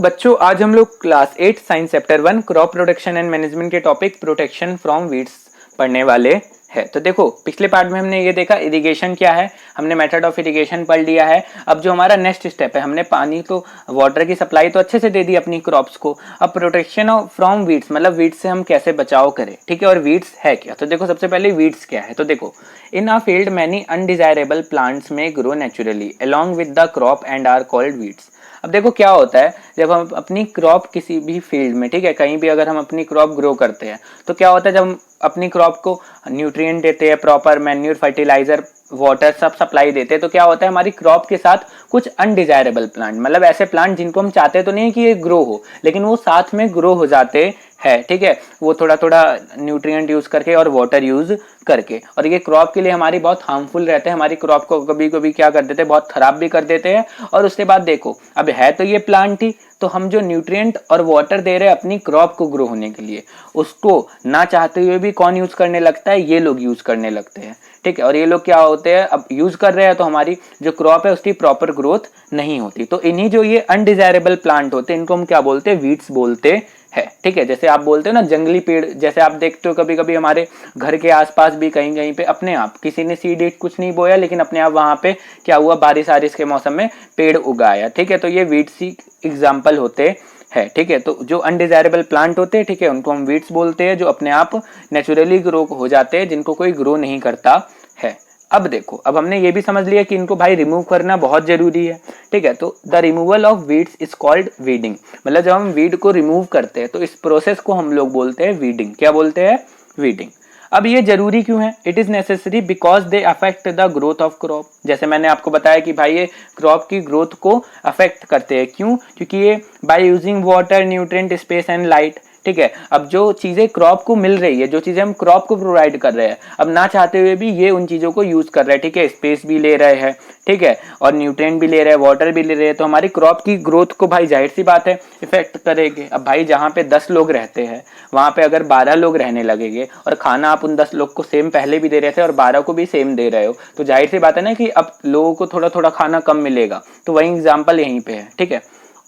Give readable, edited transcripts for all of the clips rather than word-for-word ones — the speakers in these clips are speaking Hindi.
बच्चों आज हम लोग class 8 science chapter 1 crop protection and management के टॉपिक प्रोटेक्शन फ्रॉम वीड्स पढ़ने वाले हैं। तो देखो पिछले पार्ट में हमने ये देखा इरिगेशन क्या है, हमने मेथड ऑफ इरिगेशन पढ़ लिया है। अब जो हमारा नेक्स्ट स्टेप है, हमने पानी तो वाटर की सप्लाई तो अच्छे से दे दी अपनी क्रॉप्स को। अब प्रोटेक्शन फ्रॉम वीड्स मतलब वीड्स से हम कैसे बचाव करें, ठीक है। और वीड्स है क्या, तो देखो सबसे पहले वीड्स क्या है। तो देखो in a field many undesirable plants में grow naturally along with the crop and are called weeds. अब देखो क्या होता है, जब हम अपनी क्रॉप किसी भी फील्ड में, ठीक है, कहीं भी अगर हम अपनी क्रॉप ग्रो करते हैं तो क्या होता है, जब हम अपनी क्रॉप को न्यूट्रिएंट देते हैं, प्रॉपर मैन्यूर, फर्टिलाइजर, वाटर सब सप्लाई देते हैं, तो क्या होता है हमारी क्रॉप के साथ कुछ अनडिजायरेबल प्लांट, मतलब ऐसे प्लांट जिनको हम चाहते तो नहीं कि ये ग्रो हो, लेकिन वो साथ में ग्रो हो जाते है, ठीक है। वो थोड़ा थोड़ा न्यूट्रिएंट यूज करके और वाटर यूज करके, और ये क्रॉप के लिए हमारी बहुत हार्मफुल रहते हैं। हमारी क्रॉप को कभी कभी क्या कर देते हैं, बहुत खराब भी कर देते हैं। और उसके बाद देखो अब है तो ये प्लांट ही, तो हम जो न्यूट्रिएंट और वाटर दे रहे हैं अपनी क्रॉप को ग्रो होने के लिए, उसको ना चाहते हुए भी कौन यूज करने लगता है, ये लोग यूज करने लगते हैं, ठीक है। और ये लोग क्या होते हैं, अब यूज कर रहे हैं तो हमारी जो क्रॉप है उसकी प्रॉपर ग्रोथ नहीं होती। तो इन्हीं जो ये अनडिजायरेबल प्लांट होते हैं इनको हम क्या बोलते हैं, वीड्स बोलते है, ठीक है। जैसे आप बोलते हो ना जंगली पेड़, जैसे आप देखते हो कभी कभी हमारे घर के आसपास भी कहीं कहीं पे अपने आप किसी ने सीड कुछ नहीं बोया, लेकिन अपने आप वहां पे क्या हुआ, बारिश के मौसम में पेड़ उगाया, ठीक है। तो ये वीड्स ही एग्जाम्पल होते है, ठीक है। तो जो अनडिजायरेबल प्लांट होते हैं, ठीक है, उनको हम वीड्स बोलते हैं, जो अपने आप नेचुरली ग्रो हो जाते हैं, जिनको कोई ग्रो नहीं करता है। अब देखो, अब हमने ये भी समझ लिया कि इनको भाई रिमूव करना बहुत जरूरी है, ठीक है। तो the removal of weeds is called weeding, मतलब जब हम वीड को रिमूव करते हैं तो इस प्रोसेस को हम लोग बोलते हैं वीडिंग। क्या बोलते हैं, वीडिंग। अब ये जरूरी क्यों है, it is necessary because they affect the growth of crop. जैसे मैंने आपको बताया कि भाई ये क्रॉप की ग्रोथ को अफेक्ट करते हैं, क्यों, क्योंकि ये by using water, nutrient, space and light, ठीक है। अब जो चीजें क्रॉप को मिल रही है, जो चीजें हम क्रॉप को प्रोवाइड कर रहे हैं, अब ना चाहते हुए भी ये उन चीजों को यूज कर रहे हैं, ठीक है। स्पेस भी ले रहे हैं, ठीक है, और न्यूट्रिएंट भी ले रहे हैं, वाटर भी ले रहे हैं, तो हमारी क्रॉप की ग्रोथ को भाई जाहिर सी बात है इफेक्ट करेंगे। अब भाई जहाँ पे 10 लोग रहते हैं वहां पे अगर 12 लोग रहने लगेंगे और खाना आप उन 10 लोग को सेम पहले भी दे रहे थे और 12 को भी सेम दे रहे हो, तो जाहिर सी बात है ना कि अब लोगों को थोड़ा थोड़ा खाना कम मिलेगा। तो वही एग्जाम्पल यहीं पे है, ठीक है।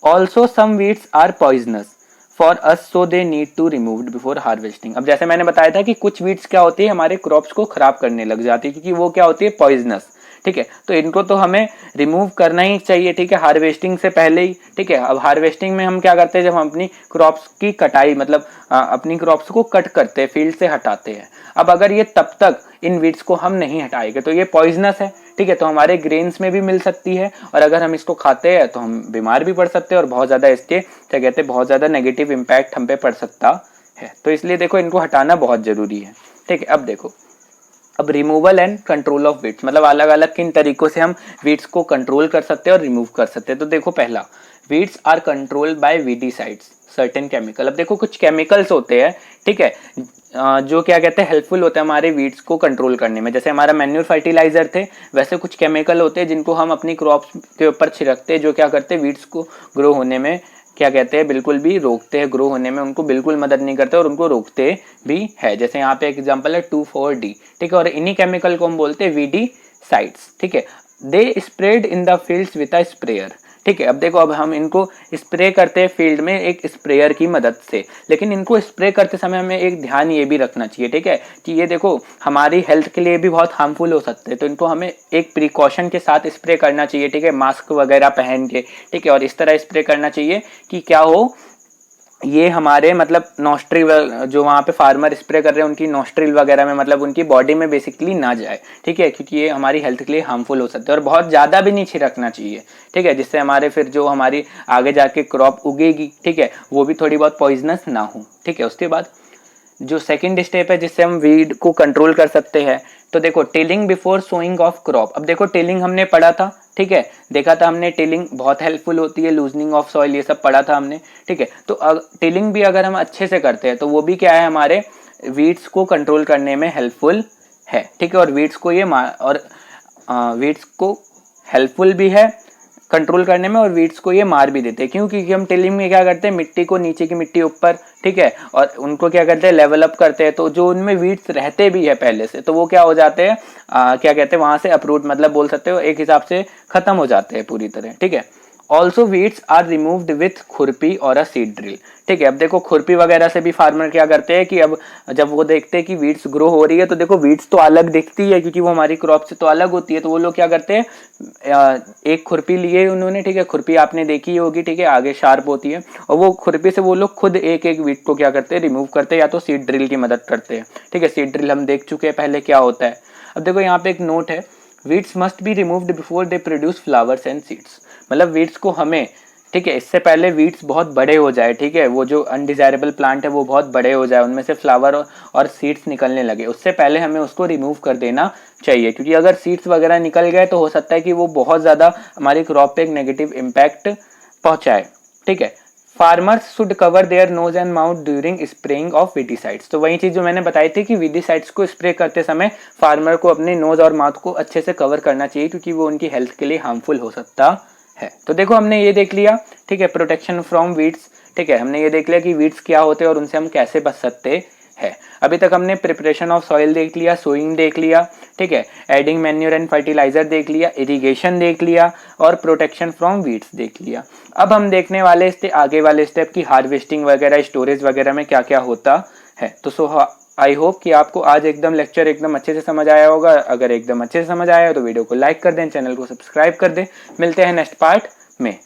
Also some weeds are poisonous for us so they need to removed before harvesting. अब जैसे मैंने बताया था कि कुछ वीड्स क्या होती है, हमारे क्रॉप्स को खराब करने लग जाती है, क्योंकि वो क्या होती है, पॉइजनस, ठीक है। तो इनको तो हमें रिमूव करना ही चाहिए, ठीक है, हार्वेस्टिंग से पहले ही, ठीक है। अब हार्वेस्टिंग में हम क्या करते हैं, जब हम अपनी क्रॉप्स की कटाई मतलब अपनी क्रॉप्स को कट करते हैं, फील्ड से हटाते हैं। अब अगर ये तब तक इन वीड्स को हम नहीं हटाएंगे तो ये पॉइजनस है, ठीक है, तो हमारे ग्रेन्स में भी मिल सकती है, और अगर हम इसको खाते हैं तो हम बीमार भी पड़ सकते हैं, और बहुत ज्यादा इसके क्या कहते हैं, बहुत ज्यादा नेगेटिव इंपैक्ट हम पे पड़ सकता है। तो इसलिए देखो इनको हटाना बहुत जरूरी है, ठीक है। अब देखो, अब removal and control of weeds, मतलब अलग अलग किन तरीकों से हम वीड्स को कंट्रोल कर सकते हैं और रिमूव कर सकते हैं। तो देखो पहला, weeds are controlled by weedicides certain chemical. अब देखो कुछ केमिकल्स होते हैं, ठीक है, जो क्या कहते हैं हेल्पफुल होते हैं हमारे वीड्स को कंट्रोल करने में। जैसे हमारा मैन्यूर फर्टिलाइजर थे, वैसे कुछ केमिकल होते हैं जिनको हम अपनी क्रॉप्स के ऊपर छिड़कते हैं, जो क्या करते हैं वीड्स को ग्रो होने में क्या कहते हैं, बिल्कुल भी रोकते हैं, ग्रो होने में उनको बिल्कुल मदद नहीं करते और उनको रोकते भी है। जैसे यहाँ पे एग्जांपल है 2,4-D, ठीक है, और इन्हीं केमिकल को हम बोलते हैं वीडीसाइड्स, ठीक है। They spread in the fields with a sprayer, ठीक है। अब देखो, अब हम इनको स्प्रे करते हैं फील्ड में एक स्प्रेयर की मदद से, लेकिन इनको स्प्रे करते समय हमें एक ध्यान ये भी रखना चाहिए, ठीक है, कि ये देखो हमारी हेल्थ के लिए भी बहुत हार्मफुल हो सकते हैं, तो इनको हमें एक प्रिकॉशन के साथ स्प्रे करना चाहिए, ठीक है, मास्क वगैरह पहन के, ठीक है, और इस तरह स्प्रे करना चाहिए कि क्या हो, ये हमारे मतलब नॉस्ट्रिल, जो वहाँ पे फार्मर स्प्रे कर रहे हैं उनकी नॉस्ट्रिल वगैरह में, मतलब उनकी बॉडी में बेसिकली ना जाए, ठीक है, क्योंकि ये हमारी हेल्थ के लिए हार्मफुल हो सकते हैं। और बहुत ज़्यादा भी नहीं छिड़कना चाहिए, ठीक है, जिससे हमारे फिर जो हमारी आगे जाके क्रॉप उगेगी, ठीक है, वो भी थोड़ी बहुत पॉइजनस ना हो, ठीक है। उसके बाद जो सेकंड स्टेप है जिससे हम वीड को कंट्रोल कर सकते हैं, तो देखो tilling before sowing of crop. अब देखो टिलिंग हमने पढ़ा था, ठीक है, देखा था हमने, टिलिंग बहुत हेल्पफुल होती है, लूजनिंग ऑफ सॉइल, ये सब पढ़ा था हमने, ठीक है। तो टिलिंग भी अगर हम अच्छे से करते हैं तो वो भी क्या है, हमारे वीड्स को कंट्रोल करने में हेल्पफुल है, ठीक है। और वीड्स को ये वीड्स को हेल्पफुल भी है कंट्रोल करने में, और वीड्स को ये मार भी देते हैं, क्यों, क्योंकि हम टिलिंग में क्या करते हैं, मिट्टी को नीचे की मिट्टी ऊपर, ठीक है, और उनको क्या करते हैं, लेवल अप करते हैं, तो जो उनमें वीड्स रहते भी है पहले से, तो वो क्या हो जाते हैं, क्या कहते हैं, वहां से अप्रूट, मतलब बोल सकते हो एक हिसाब से खत्म हो जाते हैं पूरी तरह, ठीक है। Also weeds are removed with खुरपी और अ सीड ड्रिल। ठीक है, अब देखो खुरपी वगैरह से भी फार्मर क्या करते हैं कि अब जब वो देखते हैं कि वीड्स ग्रो हो रही है तो देखो वीड्स तो अलग दिखती है क्योंकि वो हमारी क्रॉप से तो अलग होती है, तो वो लोग क्या करते हैं एक खुरपी लिए उन्होंने, ठीक है, खुरपी आपने देखी होगी, ठीक है, आगे शार्प होती है, और वो खुरपी से वो लोग खुद एक एक वीड को क्या करते हैं रिमूव करते हैं, या तो सीड ड्रिल की मदद करते हैं। ठीक है, सीड ड्रिल हम देख चुके हैं पहले क्या होता है। अब देखो यहाँ पे एक नोट है, weeds must be removed before they produce flowers and seeds. मतलब वीड्स को हमें, ठीक है, इससे पहले वीड्स बहुत बड़े हो जाए, ठीक है, वो जो अनडिजायरेबल प्लांट है वो बहुत बड़े हो जाए, उनमें से फ्लावर और सीड्स निकलने लगे, उससे पहले हमें उसको रिमूव कर देना चाहिए, क्योंकि अगर सीड्स वगैरह निकल गए तो हो सकता है कि वो बहुत ज़्यादा हमारी क्रॉप पे एक नेगेटिव इम्पैक्ट पहुंचाए। ठीक है, farmers should cover their nose and mouth during spraying of weedicides. तो वही चीज जो मैंने बताई थी कि वीडीसाइड्स को स्प्रे करते समय फार्मर को अपने नोज और माउथ को अच्छे से कवर करना चाहिए, क्योंकि वो उनकी हेल्थ के लिए हार्मफुल हो सकता है। तो देखो हमने ये देख लिया, ठीक है, प्रोटेक्शन फ्रॉम वीड्स। ठीक है, हमने ये देख लिया कि वीड्स क्या होते हैं और उनसे हम कैसे बच सकते हैं। अभी तक हमने प्रिपरेशन ऑफ सॉइल देख लिया, सोइंग देख लिया, ठीक है, एडिंग मैन्योर एंड फर्टिलाइजर देख लिया, इरिगेशन देख लिया और प्रोटेक्शन फ्रॉम वीड्स देख लिया। अब हम देखने वाले आगे वाले स्टेप की हार्वेस्टिंग वगैरह, स्टोरेज वगैरह में क्या क्या होता है। तो आई होप कि आपको आज एकदम लेक्चर एकदम अच्छे से समझ आया होगा। अगर एकदम अच्छे से समझ आया हो तो वीडियो को लाइक कर दें, चैनल को सब्सक्राइब कर दें। मिलते हैं नेक्स्ट पार्ट में।